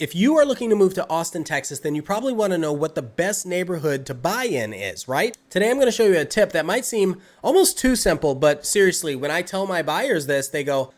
If you are looking to move to Austin, Texas, then you probably want to know what the best neighborhood to buy in is, right? Today I'm going to show you a tip that might seem almost too simple, but seriously, when I tell my buyers this, they go,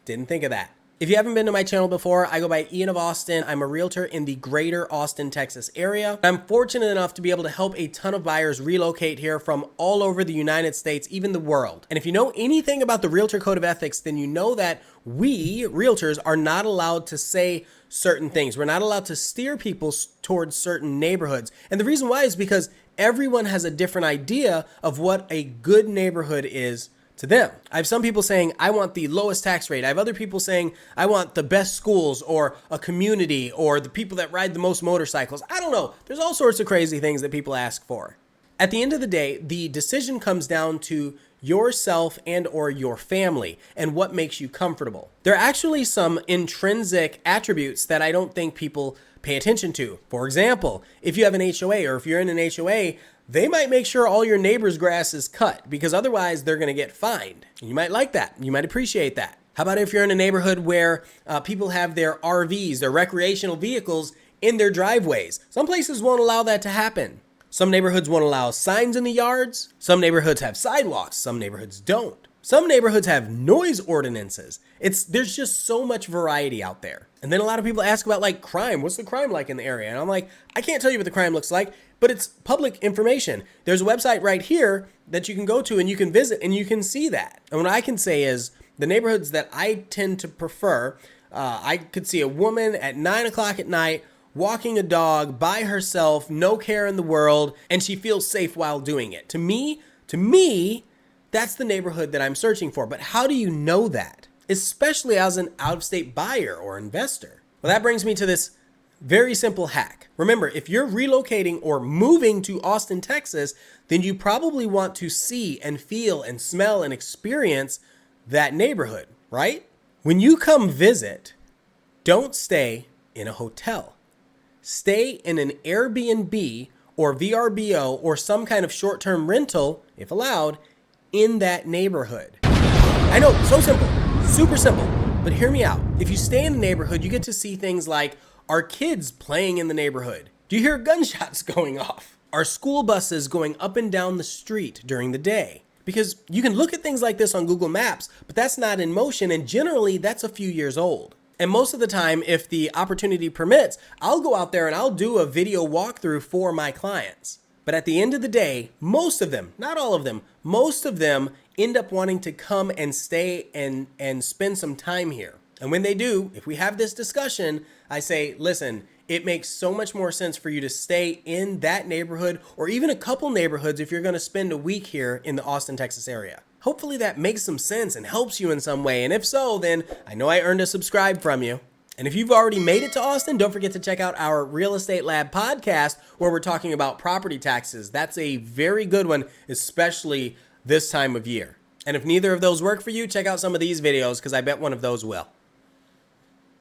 didn't think of that. If you haven't been to my channel before, I go by ianofAustin. I'm a realtor in the greater Austin, Texas area. I'm fortunate enough to be able to help a ton of buyers relocate here from all over the United States, even the world. And if you know anything about the Realtor Code of Ethics, then you know that we, realtors, are not allowed to say certain things. We're not allowed to steer people towards certain neighborhoods. And the reason why is because everyone has a different idea of what a good neighborhood is to them. I have some people saying, I want the lowest tax rate. I have other people saying, I want the best schools or a community or the people that ride the most motorcycles. I don't know. There's all sorts of crazy things that people ask for. At the end of the day, the decision comes down to yourself and or your family and what makes you comfortable. There are actually some intrinsic attributes that I don't think people pay attention to. For example, if you have an HOA or if you're in an HOA, they might make sure all your neighbor's grass is cut because otherwise they're going to get fined. You might like that. You might appreciate that. How about if you're in a neighborhood where people have their RVs, their recreational vehicles in their driveways? Some places won't allow that to happen. Some neighborhoods won't allow signs in the yards. Some neighborhoods have sidewalks. Some neighborhoods don't. Some neighborhoods have noise ordinances. There's just so much variety out there. And then a lot of people ask about like crime. What's the crime like in the area? And I'm like, I can't tell you what the crime looks like, but it's public information. There's a website right here that you can go to and you can visit and you can see that. And what I can say is the neighborhoods that I tend to prefer, I could see a woman at 9 o'clock at night walking a dog by herself, no care in the world, and she feels safe while doing it. To me, that's the neighborhood that I'm searching for. But how do you know that? Especially as an out-of-state buyer or investor. Well, that brings me to this very simple hack. Remember, if you're relocating or moving to Austin, Texas, then you probably want to see and feel and smell and experience that neighborhood, right? When you come visit, don't stay in a hotel. Stay in an Airbnb or VRBO or some kind of short-term rental, if allowed, in that neighborhood. I know, so simple, super simple, but hear me out. If you stay in the neighborhood, you get to see things like, are kids playing in the neighborhood? Do you hear gunshots going off? Are school buses going up and down the street during the day? Because you can look at things like this on Google Maps, but that's not in motion, and generally that's a few years old. And most of the time, if the opportunity permits, I'll go out there and I'll do a video walkthrough for my clients. But at the end of the day, most of them, not all of them, most of them end up wanting to come and stay and spend some time here. And when they do, if we have this discussion, I say, listen, it makes so much more sense for you to stay in that neighborhood or even a couple neighborhoods if you're going to spend a week here in the Austin, Texas area. Hopefully that makes some sense and helps you in some way. And if so, then I know I earned a subscribe from you. And if you've already made it to Austin, don't forget to check out our Real Estate Lab podcast where we're talking about property taxes. That's a very good one, especially this time of year. And if neither of those work for you, check out some of these videos because I bet one of those will.